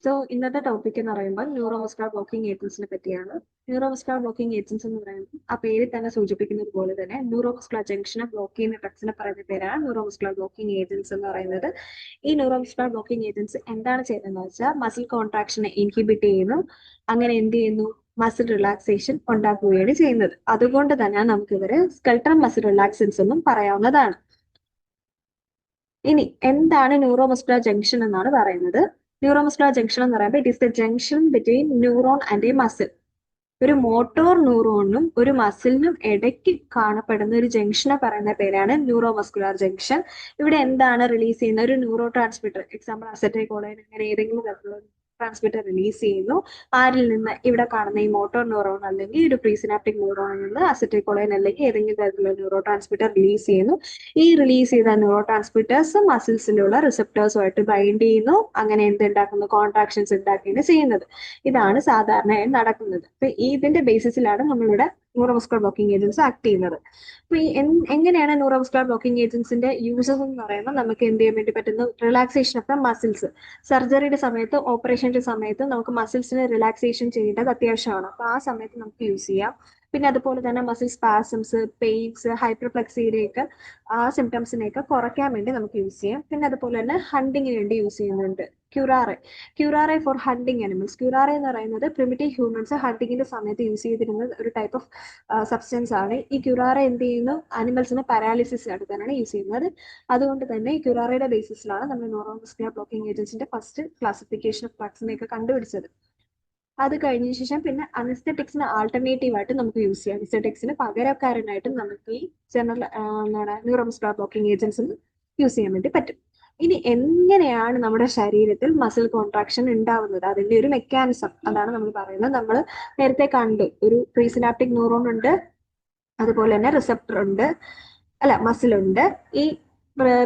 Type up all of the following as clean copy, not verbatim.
So ഇന്നത്തെ topic എന്ന് പറയുമ്പോൾ ന്യൂറോമസ്കുലർ ബ്ലോക്കിംഗ് ഏജൻസിനെ പറ്റിയാണ്. ന്യൂറോമസ്കുലർ ബ്ലോക്കിംഗ് ഏജൻസ് എന്ന് പറയുമ്പോൾ ആ പേരിൽ തന്നെ സൂചിപ്പിക്കുന്നത് പോലെ തന്നെ ന്യൂറോമസ്കുലർ ജംഗ്ഷനെ ബ്ലോക്ക് ചെയ്യുന്ന ഡ്രഗ്സിനെ പറയുന്ന പേരാണ് ന്യൂറോമസ്കുലർ ബ്ലോക്കിംഗ് ഏജൻസ് എന്ന് പറയുന്നത്. ഈ ന്യൂറോമസ്കുലർ ബ്ലോക്കിംഗ് ഏജൻസ് എന്താണ് ചെയ്യുന്നതെന്ന് വെച്ചാൽ മസിൽ കോൺട്രാക്ഷനെ ഇൻഹിബിറ്റ് ചെയ്യുന്നു. അങ്ങനെ എന്ത് ചെയ്യുന്നു? മസിൽ റിലാക്സേഷൻ ഉണ്ടാക്കുകയാണ് ചെയ്യുന്നത്. അതുകൊണ്ട് തന്നെ നമുക്ക് ഇവരെ സ്കെൽട്ടൽ മസിൽ റിലാക്സൻസ് എന്നും പറയാവുന്നതാണ്. ഇനി എന്താണ് ന്യൂറോമസ്കുലർ ജംഗ്ഷൻ എന്നാണ് പറയുന്നത്. ന്യൂറോമസ്കുലർ ജംഗ്ഷൻ എന്ന് പറയുമ്പോൾ it is the junction between neuron and A muscle. ഒരു മോട്ടോർ ന്യൂറോണിനും ഒരു മസിലിനും ഇടയ്ക്ക് കാണപ്പെടുന്ന ഒരു ജംഗ്ഷനെ പറയുന്ന പേരാണ് ന്യൂറോമസ്കുലർ ജംഗ്ഷൻ. ഇവിടെ എന്താണ് റിലീസ് ചെയ്യുന്ന ഒരു ന്യൂറോ ട്രാൻസ്മിറ്റർ, എക്സാമ്പിൾ അസറ്റൈൽകോളിൻ, അങ്ങനെ ഏതെങ്കിലും തരത്തിലുള്ള ട്രാൻസ്മിറ്റർ റിലീസ് ചെയ്യുന്നു. ആരിൽ നിന്ന്? ഇവിടെ കാണുന്ന ഈ മോട്ടോർ ന്യൂറോൺ അല്ലെങ്കിൽ ഒരു പ്രീസിനാപ്റ്റിക് ന്യൂറോണിൽ നിന്ന് അസറ്റൈൽകോളിൻ അല്ലെങ്കിൽ ഏതെങ്കിലും തരത്തിലുള്ള ന്യൂറോ ട്രാൻസ്മിറ്റർ റിലീസ് ചെയ്യുന്നു. ഈ റിലീസ് ചെയ്ത ന്യൂറോ ട്രാൻസ്മിറ്റേഴ്സ് മസിൽസിലുള്ള റിസപ്റ്റേഴ്സുമായിട്ട് ബൈൻഡ് ചെയ്യുന്നു. അങ്ങനെ എന്തുണ്ടാക്കുന്നു? കോൺട്രാക്ഷൻസ് ഉണ്ടാക്കുകയാണ് ചെയ്യുന്നത്. ഇതാണ് സാധാരണയായി നടക്കുന്നത്. അപ്പൊ ഇതിന്റെ ബേസിസിലാണ് നമ്മളിവിടെ ന്യൂറോമസ്കുലർ ബ്ലോക്കിംഗ് ഏജൻസ് ആക്ട് ചെയ്യുന്നത്. അപ്പൊ ഈ എങ്ങനെയാണ് ന്യൂറോമസ്കുലർ ബ്ലോക്കിംഗ് ഏജൻസിന്റെ യൂസസ് എന്ന് പറയുമ്പോൾ നമുക്ക് എന്ത് ചെയ്യാൻ വേണ്ടി പറ്റുന്നു? Relaxation of the muscles. സർജറിയുടെ സമയത്ത്, ഓപ്പറേഷന്റെ സമയത്ത് നമുക്ക് മസിൽസിന് റിലാക്സേഷൻ ചെയ്യേണ്ടത് അത്യാവശ്യമാണ്. അപ്പൊ ആ സമയത്ത് നമുക്ക് യൂസ് ചെയ്യാം. പിന്നെ അതുപോലെ തന്നെ മസിൽ സ്പാസംസ്, പെയിൻസ്, ഹൈപ്പർപ്ലക്സിയുടെയൊക്കെ ആ സിംറ്റംസിനെയൊക്കെ കുറയ്ക്കാൻ വേണ്ടി നമുക്ക് യൂസ് ചെയ്യാം. പിന്നെ അതുപോലെ തന്നെ ഹണ്ടിങ്ങിന് വേണ്ടി യൂസ് ചെയ്യുന്നുണ്ട് ക്യുറാറെ. ക്യുറാറെ ഫോർ ഹണ്ടിങ് അനിമൽസ്. ക്യുറാറെ എന്ന് പറയുന്നത് പ്രിമിറ്റീവ് ഹ്യൂമൻസ് ഹണ്ടിങ്ങിന്റെ സമയത്ത് യൂസ് ചെയ്തിരുന്ന ഒരു ടൈപ്പ് ഓഫ് സബ്സ്റ്റൻസ് ആണ്. ഈ ക്യുറാറെ എന്ത് ചെയ്യുന്നു? അനിമൽസിന് പാരാലിസിസ് എടുക്കാനാണ് യൂസ് ചെയ്യുന്നത്. അതുകൊണ്ട് തന്നെ ഈ ക്യുറാറയുടെ ബേസിസിലാണ് നമ്മൾ ന്യൂറോമസ്കുലർ ബ്ലോക്കിംഗ് ഏജൻസിന്റെ ഫസ്റ്റ് ക്ലാസിഫിക്കേഷൻ ഓഫ് ഡ്രഗ്സിനെയൊക്കെ കണ്ടുപിടിച്ചത്. അത് കഴിഞ്ഞ ശേഷം പിന്നെ അനസ്തെറ്റിക്സിന് ആൾട്ടർനേറ്റീവ് ആയിട്ട് നമുക്ക് യൂസ് ചെയ്യാം. അനസ്തെറ്റിക്സിന് പകരക്കാരനായിട്ടും നമുക്ക് ഈ general neuromuscular blocking agents use ചെയ്യാൻ വേണ്ടി പറ്റും. ഇനി എങ്ങനെയാണ് നമ്മുടെ ശരീരത്തിൽ മസിൽ കോൺട്രാക്ഷൻ ഉണ്ടാവുന്നത്? അതിന്റെ ഒരു മെക്കാനിസം അതാണ് നമ്മൾ പറയുന്നത്. നമ്മൾ നേരത്തെ കണ്ടു, ഒരു പ്രീസിനാപ്റ്റിക് ന്യൂറോൺ ഉണ്ട്, അതുപോലെ തന്നെ റിസപ്റ്റർ ഉണ്ട്, അല്ല മസിൽ ഉണ്ട്. ഈ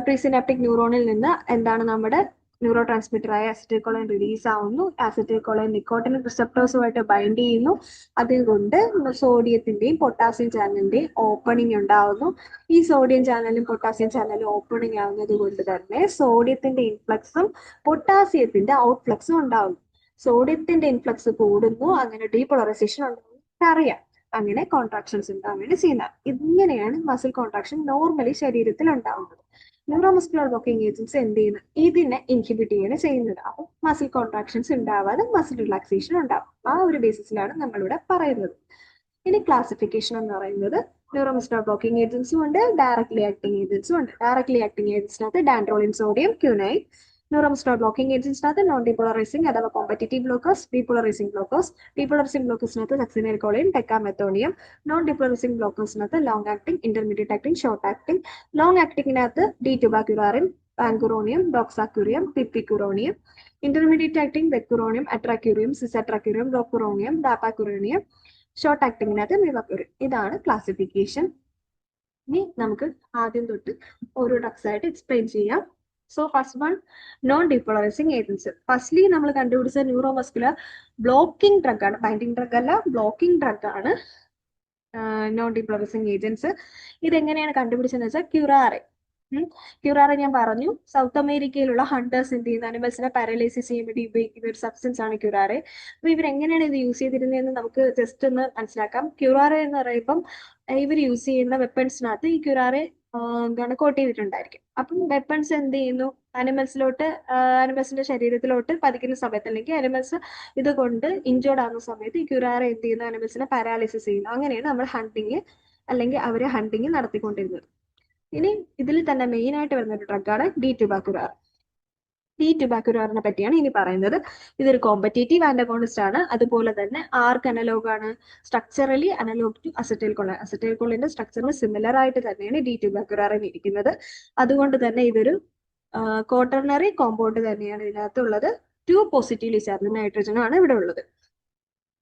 പ്രീസിനാപ്റ്റിക് ന്യൂറോണിൽ നിന്ന് എന്താണ് നമ്മുടെ ന്യൂറോ ട്രാൻസ്മിറ്ററായ അസിറ്റൈൽകോളിൻ റിലീസ് ആവുന്നു. അസിറ്റൈൽകോളിൻ നിക്കോട്ടിനിക് റിസപ്റ്റേഴ്സുമായിട്ട് ബൈൻഡ് ചെയ്യുന്നു. അതുകൊണ്ട് സോഡിയത്തിന്റെയും പൊട്ടാസ്യം ചാനലിന്റെയും ഓപ്പണിംഗ് ഉണ്ടാവുന്നു. ഈ സോഡിയം ചാനലും പൊട്ടാസ്യം ചാനലും ഓപ്പണിംഗ് ആവുന്നത് കൊണ്ട് തന്നെ സോഡിയത്തിന്റെ ഇൻഫ്ലക്സും പൊട്ടാസ്യത്തിന്റെ ഔട്ട്ഫ്ലക്സും ഉണ്ടാവുന്നു. സോഡിയത്തിന്റെ ഇൻഫ്ലക്സ് കൂടുന്നു, അങ്ങനെ ഡീപോളറൈസേഷൻ ഉണ്ടാവുന്നു അറിയാം. അങ്ങനെ കോൺട്രാക്ഷൻസ് ഉണ്ടാവുകയാണ് ചെയ്യുന്നത്. ഇങ്ങനെയാണ് മസിൽ കോൺട്രാക്ഷൻ നോർമലി ശരീരത്തിൽ ഉണ്ടാവുന്നത്. ന്യൂറോമസ്കുലർ ബ്ലോക്കിംഗ് ഏജൻസ് എന്ത് ചെയ്യുന്നു? ഇതിനെ ഇൻഹിബിറ്റ് ചെയ്യാണ് ചെയ്യുന്നത്. അപ്പം മസിൽ കോൺട്രാക്ഷൻസ് ഉണ്ടാവാതെ മസിൽ റിലാക്സേഷൻ ഉണ്ടാവും. ആ ഒരു ബേസിസിലാണ് നമ്മളിവിടെ പറയുന്നത്. ഇനി ക്ലാസിഫിക്കേഷൻ എന്ന് പറയുന്നത് ന്യൂറോമസ്കുലർ ബ്ലോക്കിംഗ് ഏജൻസും ഉണ്ട്, ഡയറക്ട്ലി ആക്ടിംഗ് ഏജൻസും ഉണ്ട്. ഡയറക്ട്ലി ആക്ടിംഗ് ഏജൻസിനകത്ത് dantrolene, sodium, quinine. Neuromuscular blocking ഏജൻസിനകത്ത് നോൺ ഡീപോളറൈസിംഗ് അഥവാ competitive blockers, depolarizing blockers. Depolarizing ബ്ലോക്കേഴ്സിനകത്ത് സക്സിനൈൽകോളിൻ, ഡെക്കാമെത്തോണിയം. നോൺ ഡീപോളറൈസിംഗ് ബ്ലോക്കേഴ്സിനകത്ത് long acting, intermediate acting, short acting. Long ആക്ടിങ്ങിനകത്ത് d tubocurarine, pancuronium, doxacurium, pipecuronium. Intermediate acting vecuronium, atracurium, cisatracurium, rocuronium, rapacuronium. Short ആക്ടിങ്ങിനകത്ത് mivacurium. ഇതാണ് classification. ഇനി നമുക്ക് ആദ്യം തൊട്ട് ഓരോ ഡ്രഗ്സ് ആയിട്ട് എക്സ്പ്ലെയിൻ ചെയ്യാം. So first one, non depolarizing agents. Firstly നമ്മൾ കണ്ടുപിടിച്ച ന്യൂറോമസ്കുലർ ബ്ലോക്കിംഗ് ഡ്രഗ് ആണ്, ബൈൻഡിങ് ഡ്രഗ് അല്ല, ബ്ലോക്കിംഗ് ഡ്രഗ് ആണ് നോൺ ഡീപോളറൈസിംഗ് ഏജൻസ്. ഇതെങ്ങനെയാണ് കണ്ടുപിടിച്ചതെന്ന് വെച്ചാൽ ക്യുറാറെ. ക്യുറാറെ ഞാൻ പറഞ്ഞു, സൗത്ത് അമേരിക്കയിലുള്ള ഹണ്ടേഴ്സ് എന്ത് ചെയ്യുന്ന അനിമൽസിനെ പാരലൈസിസ് ചെയ്യാൻ വേണ്ടി ഉപയോഗിക്കുന്ന ഒരു സബ്സ്റ്റൻസ് ആണ് ക്യുറാറെ. അപ്പൊ ഇവരെങ്ങനെയാണ് ഇത് യൂസ് ചെയ്തിരുന്നതെന്ന് നമുക്ക് ജസ്റ്റ് ഒന്ന് മനസ്സിലാക്കാം. ക്യുറാറെ എന്ന് പറയുമ്പം ഇവർ യൂസ് ചെയ്യുന്ന വെപ്പൺസിനകത്ത് ഈ ക്യുറാറെ എന്താണ് കോട്ട് ചെയ്തിട്ടുണ്ടായിരിക്കും. അപ്പം വെപ്പൺസ് എന്ത് ചെയ്യുന്നു? അനിമൽസിന്റെ ശരീരത്തിലോട്ട് പതിക്കുന്ന സമയത്ത് അല്ലെങ്കിൽ അനിമൽസ് ഇതുകൊണ്ട് ഇഞ്ചേർഡ് ആകുന്ന സമയത്ത് ഈ ക്യുറാറെ എന്ത് ചെയ്യുന്നു? അനിമൽസിനെ പാരാലിസിസ് ചെയ്യുന്നു. അങ്ങനെയാണ് നമ്മൾ ഹണ്ടിങ് അല്ലെങ്കിൽ അവരെ ഹണ്ടിങ് നടത്തിക്കൊണ്ടിരുന്നത്. ഇനി ഇതിൽ തന്നെ മെയിൻ ആയിട്ട് വരുന്ന ഒരു ഡ്രഗാണ് ഡി-ടുബാക്യുറാർ. ഡി-ടുബാക്യുറാറിനെ പറ്റിയാണ് ഇനി പറയുന്നത്. ഇതൊരു കോമ്പറ്റേറ്റീവ് ആന്റഗോണിസ്റ്റ് ആണ്. അതുപോലെ തന്നെ ആർക്ക് അനലോഗ് ആണ്? Structurally analog to acetylcholine. അസറ്റൈൽകോളിന്റെ സ്ട്രക്ചറിന് സിമിലർ ആയിട്ട് തന്നെയാണ് ഡി-ടുബാക്യുറാറിന് ഇരിക്കുന്നത്. അതുകൊണ്ട് തന്നെ ഇതൊരു ക്വാട്ടർണറി കോമ്പൗണ്ട് തന്നെയാണ് ഇതിനകത്തുള്ളത്. 2 പോസിറ്റീവ്ലി ചാർജ് നൈട്രജനാണ് ഇവിടെ ഉള്ളത്.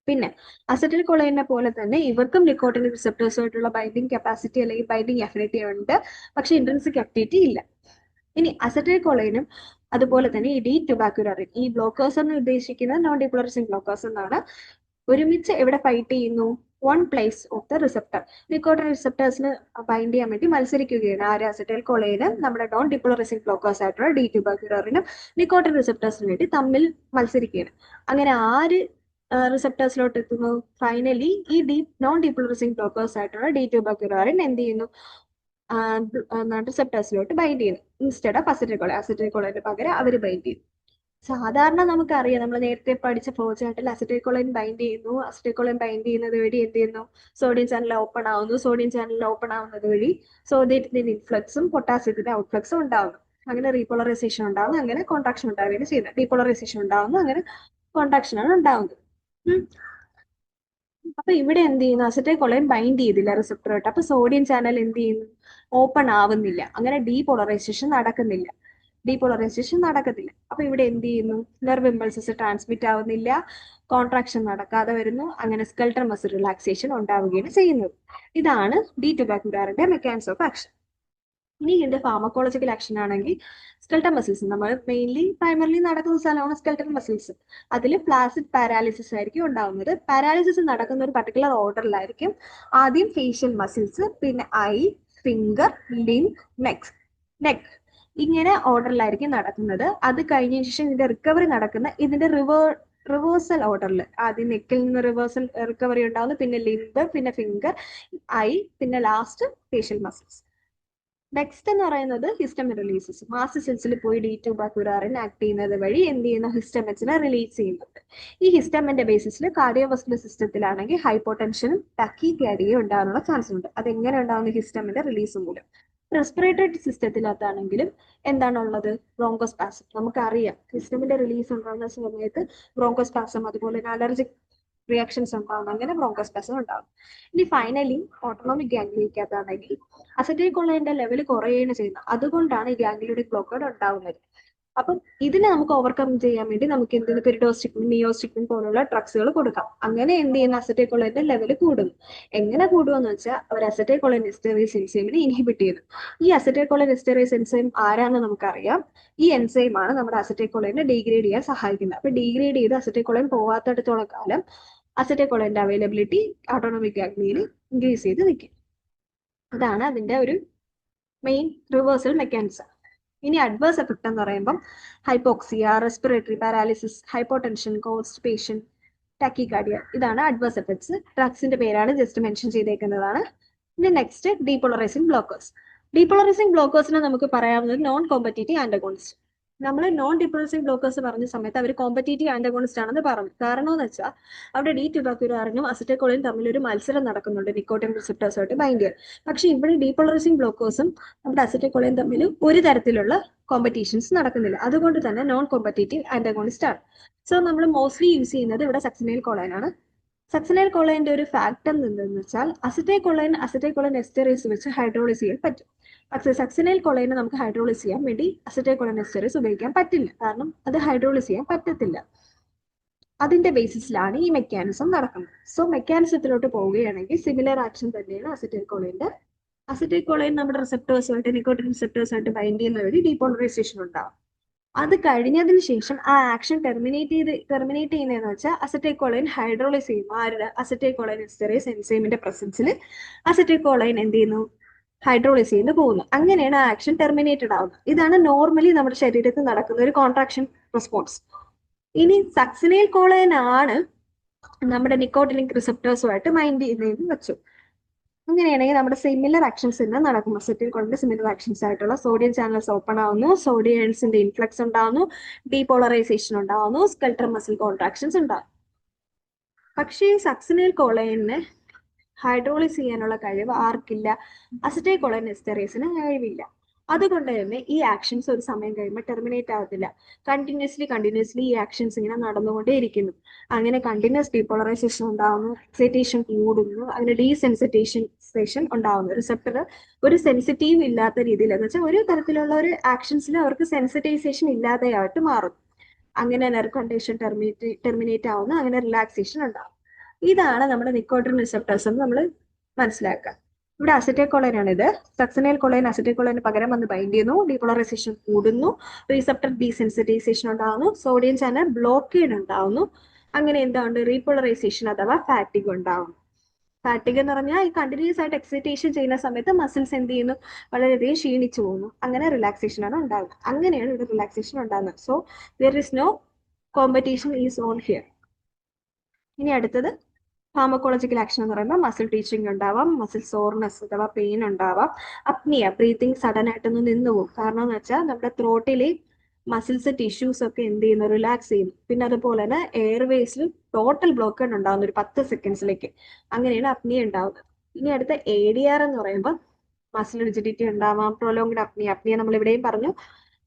പിന്നെ അസറ്റൈൽകോളിനെ പോലെ തന്നെ ഇവർക്കും നിക്കോട്ടിനിക് റിസപ്റ്റേഴ്സുമായിട്ടുള്ള ബൈൻഡിങ് കപ്പാസിറ്റി അല്ലെങ്കിൽ ബൈൻഡിങ് അഫിനിറ്റി ഉണ്ട്, പക്ഷെ ഇൻട്രിൻസിക് ആക്ടിവിറ്റി ഇല്ല. ഇനി അസറ്റൈൽകോളിനും അതുപോലെ തന്നെ ഈ ഡി-ടുബാക്യുറാറിൻ, ഈ ബ്ലോക്കേഴ്സ് എന്ന് ഉദ്ദേശിക്കുന്നത് നോൺ ഡീപോളറൈസിംഗ് ബ്ലോക്കേഴ്സ് എന്നാണ്. ഒരുമിച്ച് എവിടെ ഫൈറ്റ് ചെയ്യുന്നു? One place of the receptor. Nicotine റിസപ്റ്റേഴ്സിന് ബൈൻഡ് ചെയ്യാൻ വേണ്ടി മത്സരിക്കുകയാണ് ആര്? അസറ്റൈൽ കോളൈനും നമ്മുടെ നോൺ ഡിപോളറൈസിംഗ് ബ്ലോക്കേഴ്സ് ആയിട്ടുള്ള D2 നിക്കോട്ടിൻ റിസപ്റ്റേഴ്സിന് വേണ്ടി തമ്മിൽ മത്സരിക്കുകയാണ്. അങ്ങനെ ആര് റിസപ്റ്റേഴ്സിലോട്ട് എത്തുന്നു? ഫൈനലി ഈ നോൺ ഡിപോളറൈസിംഗ് ബ്ലോക്കേഴ്സ് ആയിട്ടുള്ള D2 എന്ത് ചെയ്യുന്നു? റിസപ്റ്റേഴ്സിലോട്ട് ബൈൻഡ് ചെയ്യുന്നു. ഇൻസ്റ്റെഡ് ഓഫ് അസറ്റൈൽ കോളൈന് പകരം അവർ ബൈൻഡ് ചെയ്യുന്നു. സാധാരണ നമുക്കറിയാം, നമ്മൾ നേരത്തെ പഠിച്ച ഫ്ലോ ചാർട്ടിൽ അസറ്റൈൽകോളൈൻ ബൈൻഡ് ചെയ്യുന്നു. അസറ്റൈൽകോളൈൻ ബൈൻഡ് ചെയ്യുന്നത് വഴി എന്ത് ചെയ്യുന്നു? സോഡിയം ചാനൽ ഓപ്പൺ ആവുന്നു. സോഡിയം ചാനൽ ഓപ്പൺ ആവുന്നത് വഴി സോഡിയത്തിന്റെ ഇൻഫ്ലക്സും പൊട്ടാസ്യത്തിന്റെ ഔട്ട്ഫ്ലക്സും ഉണ്ടാവുന്നു. അങ്ങനെ റീപോളറൈസേഷൻ ഉണ്ടാവുന്നു, അങ്ങനെ കോൺട്രാക്ഷൻ ഉണ്ടാവുകയാണ് ചെയ്യുന്നത്. ഡീപോളറൈസേഷൻ ഉണ്ടാവുന്നു, അങ്ങനെ കോൺട്രാക്ഷൻ ആണ് ഉണ്ടാവുന്നത്. അപ്പൊ ഇവിടെ എന്ത് ചെയ്യുന്നു? അസറ്റൈൽകോളൈൻ ബൈൻഡ് ചെയ്തില്ല റിസപ്റ്ററായിട്ട്. അപ്പൊ സോഡിയം ചാനൽ എന്ത് ചെയ്യുന്നു? ഓപ്പൺ ആവുന്നില്ല. അങ്ങനെ ഡീപോളറൈസേഷൻ നടക്കുന്നില്ല. അപ്പൊ ഇവിടെ എന്ത് ചെയ്യുന്നു? നെർവ് ഇമ്പൾസസ് ട്രാൻസ്മിറ്റ് ആവുന്നില്ല, കോൺട്രാക്ഷൻ നടക്കാതെ വരുന്നു, അങ്ങനെ സ്കെൽട്ടൽ മസിൽ റിലാക്സേഷൻ ഉണ്ടാവുകയാണ് ചെയ്യുന്നത്. ഇതാണ് D2 മെക്കാനിസം ഓഫ് ആക്ഷൻ. ഇനി ഇതിന്റെ ഫാർമക്കോളജിക്കൽ ആക്ഷൻ ആണെങ്കിൽ സ്കെൽട്ടൽ മസിൽസ്, നമ്മൾ പ്രൈമറിലി നടക്കുന്ന സ്ഥലമാണ് സ്കെൽട്ടൽ മസിൽസ്. അതിൽ ഫ്ലാസിഡ് പാരാലിസിസ് ആയിരിക്കും ഉണ്ടാവുന്നത്. പാരാലിസിസ് നടക്കുന്ന ഒരു പർട്ടിക്കുലർ ഓർഡറിലായിരിക്കും. ആദ്യം ഫേഷ്യൽ മസിൽസ്, പിന്നെ ഐ, ഫിംഗർ, ലിംബ്, നെക്ക് ഇങ്ങനെ ഓർഡറിലായിരിക്കും നടക്കുന്നത്. അത് കഴിഞ്ഞ ശേഷം ഇതിന്റെ റിക്കവറി ഇതിന്റെ റിവേഴ്സൽ ഓർഡറിൽ ആദ്യം നെക്കിൽ നിന്ന് റിക്കവറി ഉണ്ടാവുന്നു, പിന്നെ ലിംബ്, പിന്നെ ഫിംഗർ, ഐ, പിന്നെ ലാസ്റ്റ് ഫേഷ്യൽ മസിൽസ്. നെക്സ്റ്റ് എന്ന് പറയുന്നത് ഹിസ്റ്റമിൻ റിലീസസ്. മാസ്റ്റ് സെൽസിൽ പോയി D2 ആക്ട് ചെയ്യുന്നത് വഴി എന്ത് ചെയ്യുന്ന? ഹിസ്റ്റമിൻസിനെ റിലീസ് ചെയ്യുന്നുണ്ട്. ഈ ഹിസ്റ്റമിന്റെ ബേസിസിൽ കാർഡിയോവസ്കുലർ സിസ്റ്റത്തിലാണെങ്കിൽ ഹൈപ്പോടെൻഷനും ടക്കികാർഡിയയും ഉണ്ടാകാനുള്ള ചാൻസ് ഉണ്ട്. അതെങ്ങനെ ഉണ്ടാകുന്ന? ഹിസ്റ്റമിന്റെ റിലീസ് മൂലം. റെസ്പിറേറ്ററി സിസ്റ്റത്തിനകത്താണെങ്കിലും എന്താണുള്ളത്? ബ്രോങ്കോസ്പാസം. നമുക്കറിയാം ഹിസ്റ്റമിന്റെ റിലീസ് ഉണ്ടാകുന്ന സമയത്ത് ബ്രോങ്കോസ്പാസം, അതുപോലെ തന്നെ അലർജിക് റിയാക്ഷൻസ് ഉണ്ടാകും, അങ്ങനെ ബ്രോങ്കോസ്പാസം ഉണ്ടാകും. ഇനി ഫൈനലി ഓട്ടോണോമിക് ഗാംഗ്ലിയക്കകത്താണെങ്കിൽ അസറ്റൈൽകോളൈന്റെ ലെവൽ കുറയുകയാണ് ചെയ്യുന്നത്. അതുകൊണ്ടാണ് ഈ ഗാംഗ്ലിയോണിക് ബ്ലോക്കേഡ് ഉണ്ടാകുന്നത്. അപ്പം ഇതിനെ നമുക്ക് ഓവർകം ചെയ്യാൻ വേണ്ടി നമുക്ക് എന്തെങ്കിലും പെരിഡോസ്റ്റിക്മിൻ, നിയോസ്റ്റിക്മിൻ പോലുള്ള ഡ്രഗ്സുകൾ കൊടുക്കാം. അങ്ങനെ എന്ത് ചെയ്യുന്ന? അസറ്റൈൽകോളൈന്റെ ലെവൽ കൂടുന്നു. എങ്ങനെ കൂടുമെന്ന് വെച്ചാൽ അവർ അസറ്റൈൽകോളൈൻ എസ്റ്ററേസ് എൻസൈമിനെ ഇൻഹിബിറ്റ് ചെയ്യുന്നു. ഈ അസറ്റൈൽകോളൈൻ എസ്റ്ററേസ് എൻസൈം ആരാണെന്ന് നമുക്കറിയാം. ഈ എൻസൈം ആണ് നമ്മുടെ അസറ്റൈൽകോളൈനെ ഡീഗ്രേഡ് ചെയ്യാൻ സഹായിക്കുന്നത്. അപ്പൊ ഡീഗ്രേഡ് ചെയ്ത് അസറ്റൈൽകോളൈൻ പോവാത്തടത്തോളം കാലം അസറ്റൈൽകോളൈന്റെ അവൈലബിലിറ്റി ഓട്ടോണോമിക് ഗാംഗ്ലിയയിൽ ഇൻക്രീസ് ചെയ്ത് നിൽക്കും. അതാണ് അതിന്റെ ഒരു മെയിൻ റിവേഴ്സൽ മെക്കാനിസം. ഇനി അഡ്വേഴ്സ് എഫക്ട് എന്ന് പറയുമ്പം hypoxia, respiratory paralysis, hypotension, constipation, tachycardia, ഇതാണ് അഡ്വേഴ്സ് എഫക്ട്സ്. ഡ്രഗ്സിന്റെ പേരാണ് ജസ്റ്റ് മെൻഷൻ ചെയ്തേക്കുന്നതാണ്. ഇനി നെക്സ്റ്റ് ഡീപോളറൈസിംഗ് ബ്ലോക്കേഴ്സ്. ഡീപോളറൈസിംഗ് ബ്ലോക്കേഴ്സിനെ നമുക്ക് പറയാവുന്നത് നോൺ കോമ്പറ്റീറ്റീവ് ആന്റഗോണിസ്റ്റ്. നമ്മൾ നോൺ ഡിപോളറൈസിംഗ് ബ്ലോക്കേഴ്സ് പറഞ്ഞ സമയത്ത് അവർ കോമ്പറ്റീറ്റീവ് ആന്റഗോണിസ്റ്റ് ആണെന്ന് പറഞ്ഞു. കാരണം എന്ന് വെച്ചാൽ അവിടെ D2 അസറ്റൈൽകോളിനും തമ്മിൽ ഒരു മത്സരം നടക്കുന്നുണ്ട് നിക്കോട്ടിൻ റിസപ്റ്റേഴ്സുമായിട്ട് ബൈൻഡ് ചെയ്യാൻ. പക്ഷെ ഇവിടെ ഡീപോളറൈസിംഗ് ബ്ലോക്കേഴ്സും നമ്മുടെ അസറ്റൈൽകോളിനും തമ്മിൽ ഒരു തരത്തിലുള്ള കോമ്പറ്റീഷൻസ് നടക്കുന്നില്ല. അതുകൊണ്ട് തന്നെ നോൺ കോമ്പറ്റീറ്റീവ് ആന്റഗോണിസ്റ്റ് ആണ്. സോ നമ്മൾ മോസ്റ്റ്ലി യൂസ് ചെയ്യുന്നത് ഇവിടെ സക്സിനൈൽ കോളൈൻ ആണ്. സക്സിനൈൽ കോളൈൻ്റെ ഒരു ഫാക്ടർ എന്തെന്ന് വെച്ചാൽ അസറ്റൈൽകോളൈൻ എസ്റ്ററേസ് വെച്ച് ഹൈഡ്രോളിസ് ചെയ്യാൻ പറ്റും. പക്ഷേ സക്സിനൈൽ കോളൈനെ നമുക്ക് ഹൈഡ്രോളിസ് ചെയ്യാൻ വേണ്ടി അസറ്റൈൽകോളൈൻ എസ്റ്ററേസ് ഉപയോഗിക്കാൻ പറ്റില്ല. കാരണം അത് ഹൈഡ്രോളിസ് ചെയ്യാൻ പറ്റത്തില്ല. അതിന്റെ ബേസിസിലാണ് ഈ മെക്കാനിസം നടക്കുന്നത്. സോ മെക്കാനിസത്തിലോട്ട് പോവുകയാണെങ്കിൽ സിമിലർ ആക്ഷൻ തന്നെയാണ് അസറ്റൈൽകോളൈൻ്റെ. അസറ്റൈൽകോളൈൻ നമ്മുടെ റിസപ്റ്റേഴ്സുമായിട്ട്, നിക്കോട്ടിൻ റിസപ്റ്റേഴ്സുമായിട്ട് ബൈൻഡ് ചെയ്യുന്ന വഴി ഡീപോളറൈസേഷൻ ഉണ്ടാവും. അത് കഴിഞ്ഞതിന് ശേഷം ആ ആക്ഷൻ ടെർമിനേറ്റ് ചെയ്യുന്നതെന്ന് വെച്ചാൽ അസറ്റൈൽകോളൈൻ ഹൈഡ്രോളൈസ് ചെയ്യുന്നു. ആരുടെ? അസറ്റൈൽകോളൈൻ എസ്റ്ററേസ് എൻസൈമിന്റെ പ്രസൻസിൽ അസറ്റൈൽകോളൈൻ എന്ത് ചെയ്യുന്നു? ഹൈഡ്രോളൈസ് ചെയ്യുന്നു പോകുന്നു. അങ്ങനെയാണ് ആ ആക്ഷൻ ടെർമിനേറ്റഡ് ആവുന്നത്. ഇതാണ് നോർമലി നമ്മുടെ ശരീരത്തിൽ നടക്കുന്ന ഒരു കോൺട്രാക്ഷൻ റെസ്പോൺസ്. ഇനി സക്സിനൈൽ കോളൈൻ ആണ് നമ്മുടെ നിക്കോട്ടിനിക് റിസപ്റ്റേഴ്സുമായിട്ട് ബൈൻഡ് ചെയ്യുന്നതെന്ന് വെച്ചു. അങ്ങനെയാണെങ്കിൽ നമ്മുടെ സിമിലർ ആക്ഷൻസ് തന്നെ നടക്കും. അസറ്റൈൽകോളിന്റെ സിമിലർ ആക്ഷൻസ് ആയിട്ടുള്ള സോഡിയം ചാനൽസ് ഓപ്പൺ ആവുന്നു, സോഡിയൻസിന്റെ ഇൻഫ്ലക്സ് ഉണ്ടാവുന്നു, ഡീപോളറൈസേഷൻ ഉണ്ടാവുന്നു, സ്കെൽട്ടർ മസിൽ കോൺട്രാക്ഷൻസ് ഉണ്ടാവും. പക്ഷേ സക്സിനൈൽ കോളൈനെ ഹൈഡ്രോളിസ് ചെയ്യാനുള്ള കഴിവ് ആർക്കില്ല? അസറ്റൈൽകോളൈൻ എസ്റ്ററേസിന് കഴിവില്ല. അതുകൊണ്ട് തന്നെ ഈ ആക്ഷൻസ് ഒരു സമയം കഴിയുമ്പോൾ ടെർമിനേറ്റ് ആവത്തില്ല. കണ്ടിന്യൂസ്ലി ഈ ആക്ഷൻസ് ഇങ്ങനെ നടന്നുകൊണ്ടേയിരിക്കുന്നു. അങ്ങനെ കണ്ടിന്യൂസ് ഡീപോളറൈസേഷൻ ഉണ്ടാവുന്നു, എക്സൈറ്റേഷൻ കൂടുന്നു, അങ്ങനെ ഡീസെൻസിറ്റൈസേഷൻ ഉണ്ടാവുന്നു. റിസപ്റ്റർ ഒരു സെൻസിറ്റീവ് ഇല്ലാത്ത രീതിയിൽ, എന്ന് വെച്ചാൽ ഒരു തരത്തിലുള്ള ഒരു ആക്ഷൻസിൽ അവർക്ക് സെൻസിറ്റൈസേഷൻ ഇല്ലാതെയായിട്ട് മാറും. അങ്ങനെ നെർവ് കണ്ടീഷൻ ടെർമിനേറ്റ് ആവുന്നു, അങ്ങനെ റിലാക്സേഷൻ ഉണ്ടാവും. ഇതാണ് നമ്മുടെ നിക്കോട്ടിൻ റിസപ്റ്റേഴ്സ് എന്ന് നമ്മൾ മനസ്സിലാക്കുക. ഇവിടെ അസറ്റൈൽകോളൈൻ ആണിത്. സക്സിനൈൽ കോളൈൻ അസറ്റൈൽകോളൈന് പകരം വന്ന് ബൈൻഡ് ചെയ്യുന്നു, ഡീപോളറൈസേഷൻ കൂടുന്നു, റിസപ്റ്റർ ഡീസെൻസിറ്റൈസേഷൻ ഉണ്ടാവുന്നു, സോഡിയം ചാനൽ ബ്ലോക്കേഡ് ഉണ്ടാവുന്നു, അങ്ങനെ എന്താണ്? റീപോളറൈസേഷൻ അഥവാ ഫാറ്റിഗ് ഉണ്ടാവുന്നു. ഫാറ്റിക് എന്ന് പറഞ്ഞാൽ ഈ കണ്ടിന്യൂസ് ആയിട്ട് എക്സൈറ്റേഷൻ ചെയ്യുന്ന സമയത്ത് മസിൽസ് എന്ത് ചെയ്യുന്നു, വളരെയധികം ക്ഷീണിച്ചു പോകുന്നു. അങ്ങനെ റിലാക്സേഷൻ ആണ് ഉണ്ടാകുന്നത്. അങ്ങനെയാണ് ഇവിടെ റിലാക്സേഷൻ ഉണ്ടാകുന്നത്. So there is no competition is on here. ഇനി അടുത്തത് ഫാർമക്കോളജിക്കൽ ആക്ഷൻ എന്ന് പറയുമ്പോൾ മസിൽ ടീച്ചിങ് ഉണ്ടാവാം, മസിൽ സോർനെസ് അഥവാ പെയിൻ ഉണ്ടാവാം, അപ്നിയ ബ്രീത്തിങ് സഡൻ ആയിട്ടൊന്ന് നിന്ന് പോകും. കാരണം എന്ന് വെച്ചാൽ നമ്മുടെ ത്രോട്ടിലെ മസിൽസ് ടിഷ്യൂസ് ഒക്കെ എന്ത് ചെയ്യുന്നു, റിലാക്സ് ചെയ്യുന്നു. പിന്നെ അതുപോലെ തന്നെ എയർവേസിൽ ടോട്ടൽ ബ്ലോക്കേഡ് ഉണ്ടാകുന്നു ഒരു 10 സെക്കൻഡ്സിലേക്ക്. അങ്ങനെയാണ് അപ്നിയ ഉണ്ടാവുന്നത്. ഇനി അടുത്ത ADR എന്ന് പറയുമ്പോൾ മസിൽ റിജിഡിറ്റി ഉണ്ടാവാം, പ്രൊലോങ്ഡ് അപ്നിയ. അപ്നിയ നമ്മൾ ഇവിടെയും പറഞ്ഞു,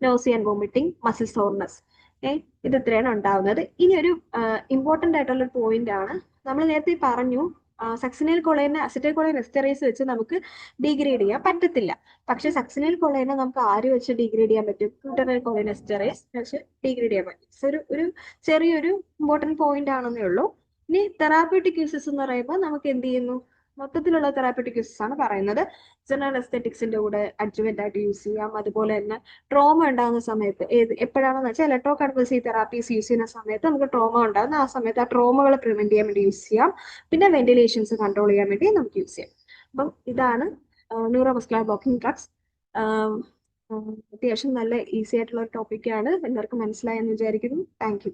nausea and vomiting, muscle soreness. ഇത് ഇത്രയാണ് ഉണ്ടാവുന്നത്. ഇനി ഒരു ഇമ്പോർട്ടന്റ് ആയിട്ടുള്ള ഒരു പോയിന്റ് ആണ്, നമ്മൾ നേരത്തെ പറഞ്ഞു സക്സിനൈൽ കൊളൈനെ അസിറ്റൈൽ കൊളൈൻ എസ്റ്ററേസ് വെച്ച് നമുക്ക് ഡീഗ്രേഡ് ചെയ്യാൻ പറ്റത്തില്ല. പക്ഷെ സക്സിനൈൽ കൊളൈനെ നമുക്ക് ആര് വെച്ച് ഡീഗ്രേഡ് ചെയ്യാൻ പറ്റും? ഗ്ലൂട്ടനൈൽ കൊളൈൻ എസ്റ്ററേസ് വെച്ച് ഡീഗ്രേഡ് ചെയ്യാൻ പറ്റും. സോ ഒരു ചെറിയൊരു ഇമ്പോർട്ടന്റ് പോയിന്റ് ആണെന്നേ ഉള്ളൂ. ഇനി തെറാപ്യൂട്ടിക് യൂസസ് എന്ന് പറയുമ്പോൾ നമുക്ക് എന്ത് ചെയ്യുന്നു, മൊത്തത്തിലുള്ള തെറാപ്യൂട്ടിക് യൂസസ് ആണ് പറയുന്നത്. ജനറൽ എസ്തെറ്റിക്സിന്റെ കൂടെ അഡ്ജുവന്റ് ആയിട്ട് യൂസ് ചെയ്യാം. അതുപോലെ തന്നെ ട്രോമ ഉണ്ടാകുന്ന സമയത്ത് എപ്പോഴാണെന്ന് വെച്ചാൽ ഇലക്ട്രോ കൺവൾസീവ് തെറാപ്പീസ് യൂസ് ചെയ്യുന്ന സമയത്ത് നമുക്ക് ട്രോമ ഉണ്ടാകുന്ന ആ സമയത്ത് ആ ട്രോമകളെ പ്രിവെന്റ് ചെയ്യാൻ വേണ്ടി യൂസ് ചെയ്യാം. പിന്നെ വെന്റിലേഷൻസ് കൺട്രോൾ ചെയ്യാൻ വേണ്ടി നമുക്ക് യൂസ് ചെയ്യാം. അപ്പം ഇതാണ് ന്യൂറോമസ്കുലർ ബ്ലോക്കിംഗ് ഡ്രഗ്സ്. അത്യാവശ്യം നല്ല ഈസി ആയിട്ടുള്ള ഒരു ടോപ്പിക്കാണ്. എല്ലാവർക്കും മനസ്സിലായെന്ന് വിചാരിക്കുന്നു. Thank you.